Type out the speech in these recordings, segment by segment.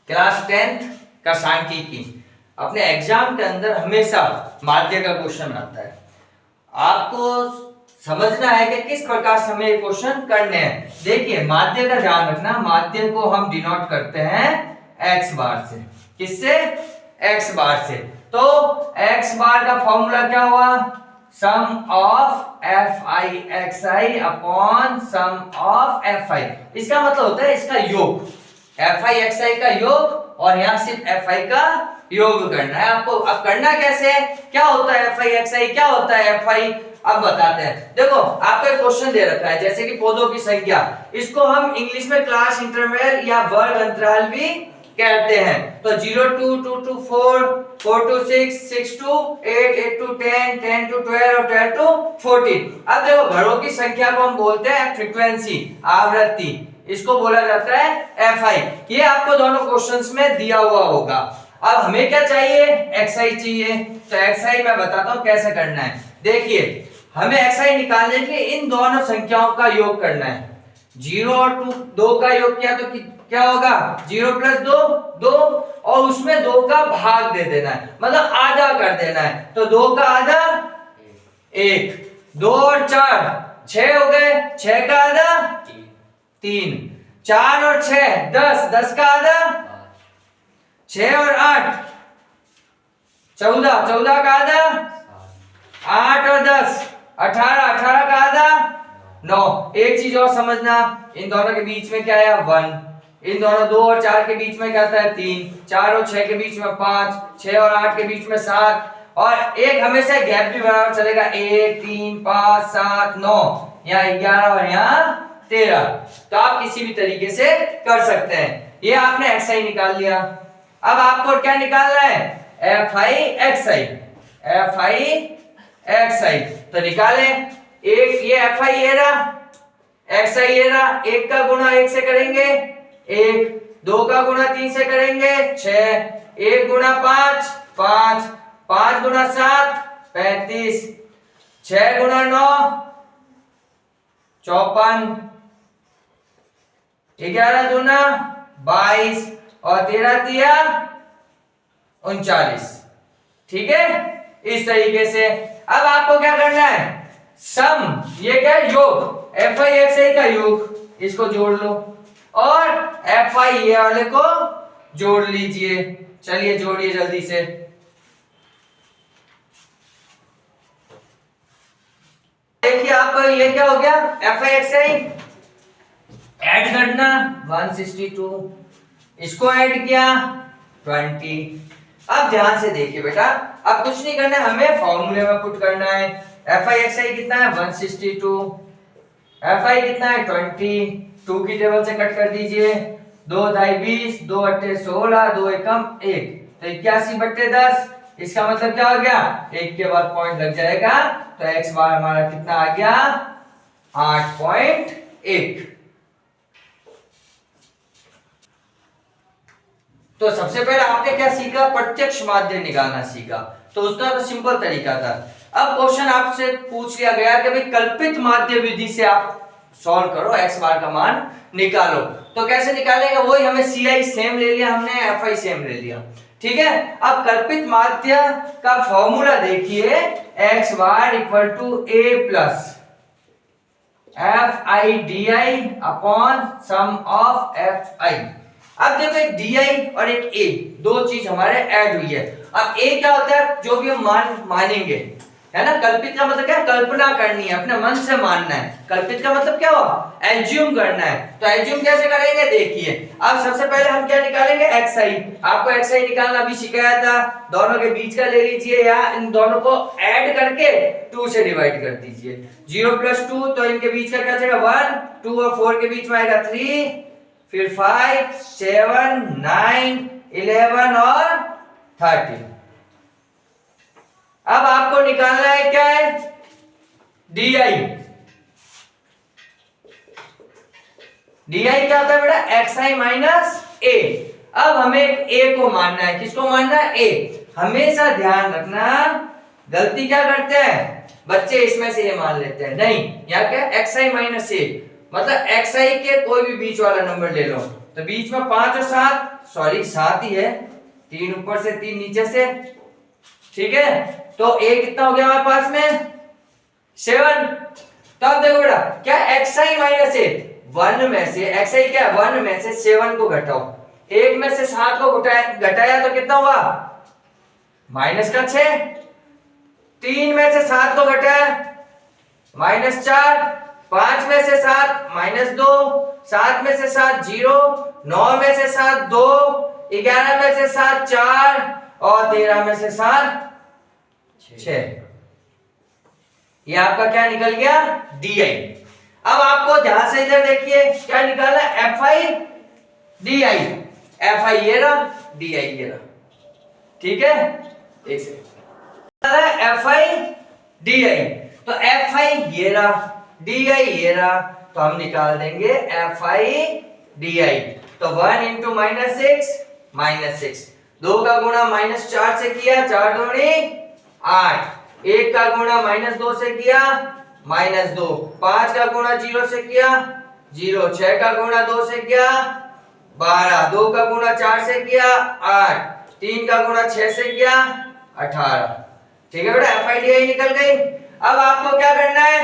Class 10th का सांख्यिकी अपने एग्जाम के अंदर हमेशा माध्य का क्वेश्चन आता है। आपको समझना है कि किस प्रकार से हमें क्वेश्चन करने हैं। देखिए माध्य का ध्यान रखना, माध्य को हम डिनोट करते हैं x बार से। किससे? x बार से। तो x बार का फॉर्मूला क्या हुआ? Sum of fi xi upon sum of fi। इसका मतलब होता है इसका योग, fi xi का योग, और यहाँ सिर्फ fi का योग करना है आपको। अब करना कैसे है? क्या होता है fi xi, क्या होता है fi? अब बताते हैं। देखो आपको एक क्वेश्चन दे रखा है जैसे कि पौधों की संख्या, इसको हम इंग्लिश में क्लास इंटरवल या वर्ग अंतराल भी कहते हैं। तो 0 to 2 to 4, 4 to 6, 6 to 8, 8 to 10, 10 to 12 और 12 to 14। अब देखो घरों की संख्या को हम बोलते हैं फ्रीक्वेंसी, आवृत्ति, इसको बोला जाता है fi। ये आपको दोनों क्वेश्चंस में दिया हुआ होगा। अब हमें क्या चाहिए? xi चाहिए। तो xi मैं बताता हूं कैसे करना है। देखिए हमें xi निकालने के लिए इन दोनों संख्याओं का योग करना है। 0 और 2 का योग किया तो क्या होगा? 0 प्लस 2 2, और उसमें 2 का भाग दे देना है, मतलब आधा कर देना है। तो 2 का आधा 1, 2 और 4 6 हो गए, 6 का आधा 3, 4 और 6 10, 10 का आधा 6 और 8 14, 14 का आधा 8 और 10 18, 18 का आधा 9। एक चीज और समझना, इन दोनों के बीच में क्या है? 1। इन दोनों 2 और 4 के बीच में क्या था? 3। 4 और 6 के बीच में 5, 6 और 8 के बीच में 7, और एक हमेशा गैप भी बराबर चलेगा, 1 3 5 7 9, यहाँ 11 और यहाँ 13। तो आप किसी भी तरीके से कर सकते हैं। ये आपने xi निकाल लिया। अब आपको क्या निकालना है? fi xi। तो निकाले, एक ये fi ये रहा, xi ये रहा, 1 का गुणा 1 से करेंगे 1, 2 का गुणा 3 से करेंगे 6, 1 गुणा 5 5, 5 गुणा 7 35, 6 गुणा 9 54, 11 दूना 22 और 13 तिया 39। ठीक है, इस तरीके से। अब आपको क्या करना है? सम, ये क्या है? योग, fi xi का योग, इसको जोड़ लो, और fi ये वाले को जोड़ लीजिए। चलिए जोड़िए जल्दी से। देखिए आपका ये क्या हो गया? fi xi ऐड करना 162, इसको ऐड किया 20। अब ध्यान से देखिए बेटा, अब कुछ नहीं करना है, हमें फॉर्मूले में पुट करना है। fi xi कितना है? 162, fi कितना है? 20, 2 की टेबल से कट कर दीजिए, 2 ढाई 20, 2 अट्ठे 16, 2 एकम 1, तो 81/10। इसका मतलब क्या हो गया? 1 के बाद पॉइंट लग जाएगा, तो x बार हमारा कितना आ गया? 8.1। तो सबसे पहले आपने क्या सीखा? प्रत्यक्ष माध्य निकालना सीखा। तो उसका तो सिंपल तरीका था। अब क्वेश्चन आपसे पूछ लिया गया कि भाई कल्पित माध्य विधि से आप सॉल्व करो, x बार का मान निकालो। तो कैसे निकालेंगे? वही, हमें ci सेम ले लिया, हमने fi सेम ले लिया। ठीक है, अब कल्पित माध्य का फॉर्मूला देखिए, x bar equal to a plus fi di upon sum of fi। अब देखो एक di और एक a, दो चीज हमारे ऐड हुई है। अब a क्या होता है? जो भी हम मान मानेंगे, है ना। कल्पित का मतलब क्या? कल्पना करनी है, अपने मन से मानना है। कल्पित का मतलब क्या हुआ? एज्यूम करना है। तो एज्यूम कैसे करेंगे? देखिए, अब सबसे पहले हम क्या निकालेंगे? xi। आपको xi निकालना भी सिखाया था, दोनों के बीच का ले लीजिए, या इन दोनों को ऐड करके 2 से डिवाइड कर दीजिए। 0 प्लस 2, तो इनके बीच का क्या जाएगा? 1, 2 और 4 के बीच में आएगा 3, फिर 5 7 9 11 और 13। अब आपको निकालना है क्या है? di। di क्या होता है बेटा? xi minus a। अब हमें a को मानना है। किसको मानना है? a। हमेशा ध्यान रखना, गलती क्या करते हैं बच्चे? इसमें से ये मान लेते हैं। नहीं, यहाँ क्या? xi माइनस a, मतलब xi के कोई भी बीच वाला नंबर ले लो, तो बीच में 5 और 7, सॉरी 7 ही है, 3 ऊपर से 3 नीचे से, ठीक है। तो a कितना हो गया हमारे पास में 7। तो अब देखो बेटा क्या xi माइनस ए 1 में से xi क्या 1 में से 7 को घटाओ, 1 में से 7 को घटाया तो कितना हुआ माइनस का 6, 3 में से 7 को घटाया -4, 5 में से 7 -2, 7 में से 7 0, 9 में से 7 2, 11 में से 7 4 और 13 में से 7 6। ये आपका क्या निकल गया di। अब आपको ध्यान से इधर देखिए क्या निकालना है fi di, fi ये रहा, di ये रहा, ठीक है। एक सेकंड, fi di, तो fi ये रहा, di ये रहा, तो हम निकाल देंगे fi di। तो 1 इंटू -6, 2 का गुणा -4 से किया 4 दूनी 8, 1 का गुणा -2 से किया -2, 5 का गुणा 0 से किया 0, 6 का गुणा 2 से किया 12, 2 का गुणा 4 से किया 8, 3 का गुणा 6 से किया 18। ठीक है बेटा, FIDI निकल गई। अब आपको क्या करना है,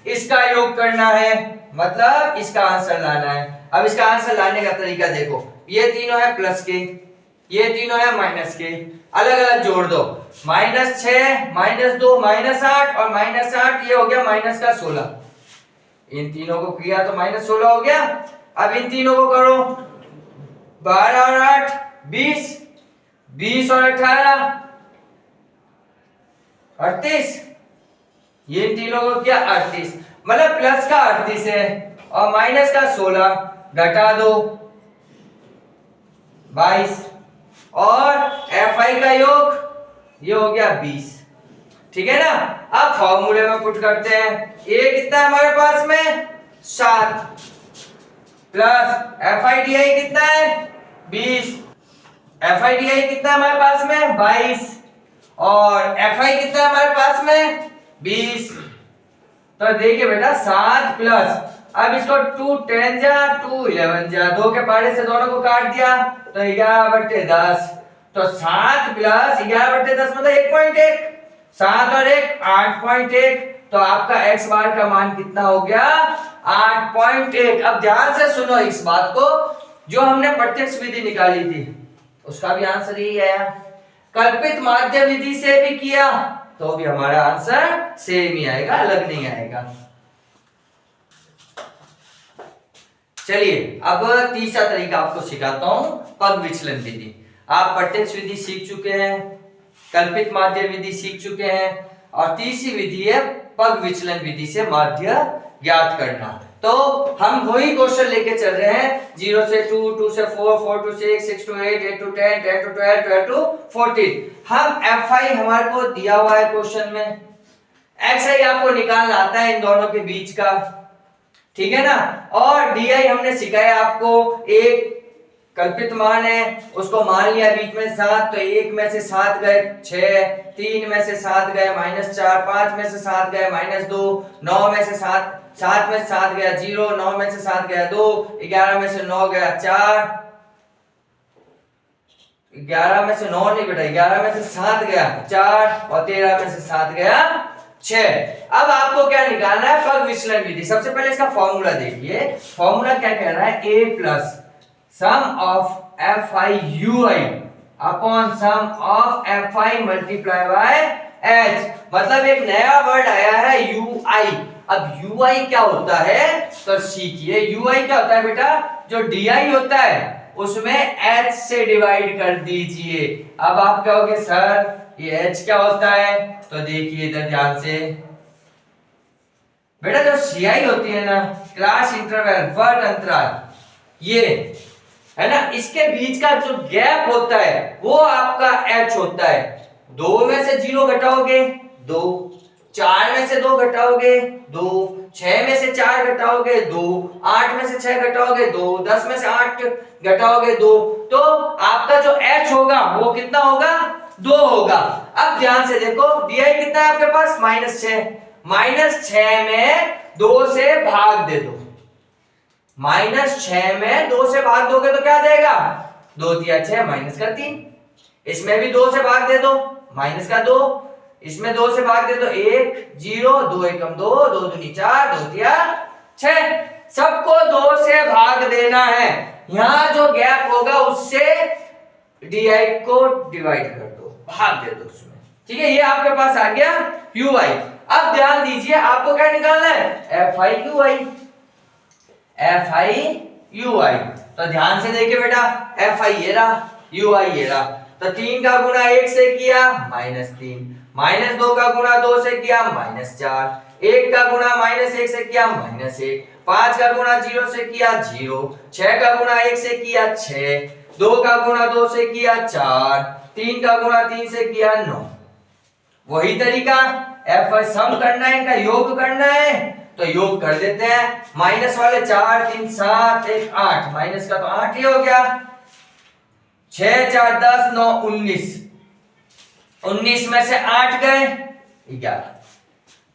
इसका योग करना है, मतलब इसका आंसर लाना है। अब इसका आंसर लाने का तरीका देखो, ये तीनों है प्लस के, ये तीनों है माइनस के, अलग अलग जोड़ दो, -6 -2 -8 और -8 ये हो गया माइनस का 16। इन तीनों को किया तो -16 हो गया। अब इन तीनों को करो, 12 और 8 20, 20 और 18 38, ये इन तीनों को किया 38, मतलब प्लस का 38 है और माइनस का 16, घटा दो 22 और fi का योग ये हो गया 20। ठीक है ना। अब फॉर्मूले में पुट करते हैं, a कितना है हमारे पास में 7 प्लस FIDI कितना है 20, FIDI कितना है हमारे पास में 22 और FI कितना है हमारे पास में 20। तो देखिए बेटा 7 प्लस, अब इसको 2 10 जा 2 11 जा, 2 के पाड़े से दोनों को काट दिया तो 11/10, तो 7 प्लस 11/10 मतलब 1.1, 7 और 1 8.1, तो आपका x बार का मान कितना हो गया 8.1। अब ध्यान से सुनो इस बात को, जो हमने प्रत्यक्ष विधि निकाली थी उसका भी आंसर यही आया, कल्पित माध्य विधि से भी किया तो भी हमारा आंसर सेम ही आएगा, अलग नहीं आएगा। चलिए अब तीसरा तरीका आपको सिखाता हूं, पग विचलन विधि। आप प्रत्यक्ष विधि सीख चुके हैं, कल्पित माध्य विधि सीख चुके हैं, और तीसरी विधि है पग विचलन विधि से माध्य ज्ञात करना। तो हम वही क्वेश्चन लेके चल रहे हैं, 0 से 2, 2 से 4, 4 to 6, 6 to 8, 8 to 10, 10 to 12, 12 to 14। हम FI हमारे को दिया हुआ है क्वेश्चन में, XI आपको निकालना आता है इन दोनों के बीच का, ठीक है ना। और DI हमने सिखाया आपको, एक कल्पित मान है उसको मान लिया बीच में 7, तो 1 में से 7 गए 6, 3 में से 7 गए -4, 5 में से 7 गए -2, 9 में से 7 में से 7 गया 0, 9 में से 7 गया 2, 11 में से 9 गया 4, 11 में से 9 नहीं बेटा, 11 में से 7 गया 4 और 13 में से 7 गया 6। अब आपको क्या निकालना है, पग विचलन विधि। सबसे पहले इसका फॉर्मूला देखिए, फॉर्मूला क्या कह रहा है, a plus sum of FIUI upon sum of FI multiply by H, मतलब एक नया वर्ड आया है UI। अब UI क्या होता है तो सीखिए, UI क्या होता है बेटा, जो DI होता है उसमें H से डिवाइड कर दीजिए। अब आप कहोगे सर ये H क्या होता है, तो देखिए इधर ध्यान से बेटा, जो CI होती है ना, क्लास इंटरवल वर्ड अंतराल, ये है ना, इसके बीच का जो गैप होता है वो आपका h होता है। 2 में से 0 घटाओगे 2, 4 में से 2 घटाओगे 2, 6 में से 4 घटाओगे 2, 8 में से 6 घटाओगे 2, 10 में से 8 घटाओगे 2, तो आपका जो h होगा वो कितना होगा 2 होगा। अब ध्यान से देखो, DI कितना है आपके पास -6, -6 में 2 से भाग दे दो, -6 में 2 से भाग दोगे तो क्या आ जाएगा, 2 तिया 6 माइनस का 3। इसमें भी 2 से भाग दे दो, माइनस का 2। इसमें 2 से भाग दे दो 1 0, 2 एकम 2, 2 दूनी 4, 2 तिया 6। सबको 2 से भाग देना है। यहां जो गैप होगा उससे डी को डिवाइड कर दो, भाग दे दो उसमें। ठीक है, ये आपके पास आ गया यू आई। अब ध्यान दीजिए, आपको क्या निकालना है, F I U I. F I U I, तो ध्यान से देखिए बेटा, एफ आई ये रहा, यू आई ये रहा। तो 3 का गुणा 1 से किया -3, -2 का गुणा 2 से किया -4, 1 का गुणा -1 से किया -1, 5 का गुणा 0 से किया 0, 6 का गुणा 1 से किया 6, 2 का गुणा 2 से किया 4, 3 का गुणा 3 से किया 9। वही तरीका, एफ सम करना है, इनका योग करना है, तो योग कर देते हैं। माइनस वाले 4 3 7 1 8, माइनस का तो 8 ही हो गया। 6 4 10 9 19, 19 में से 8 गए 11।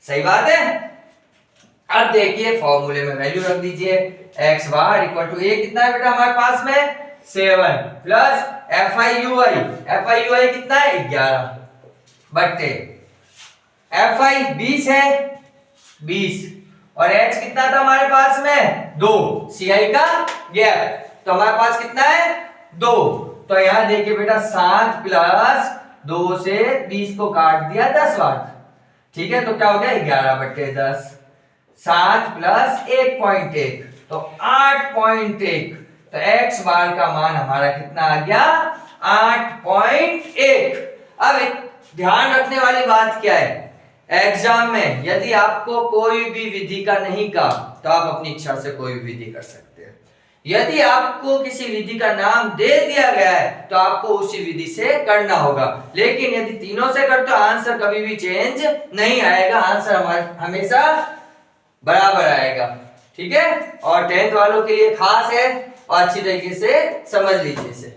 सही बात है। अब देखिए फॉर्मूले में वैल्यू रख दीजिए, x bar equal to a कितना है बेटा हमारे पास में 7 plus F I U I कितना है 11 बट्टे एफ आई 20 है 20 और h कितना था हमारे पास में 2, सी आई का गैप, तो हमारे पास कितना है 2। तो यहां देखिए बेटा 7 प्लस 2 से 20 को काट दिया 10 बार, ठीक है, तो क्या हो गया 11 बट्टे 10। 7 प्लस 1.1 तो 8.1, तो x बार का मान हमारा कितना आ गया 8.1। अब ध्यान रखने वाली बात क्या है, एग्जाम में यदि आपको कोई भी विधि का नहीं का तो आप अपनी इच्छा से कोई भी विधि कर सकते हैं। यदि आपको किसी विधि का नाम दे दिया गया है तो आपको उसी विधि से करना होगा, लेकिन यदि तीनों से करते हो आंसर कभी भी चेंज नहीं आएगा, आंसर हमारा हमेशा बराबर आएगा। ठीक है, और 10th वालों के लिए खास है और अच्छी तरीके से समझ लीजिए इसे।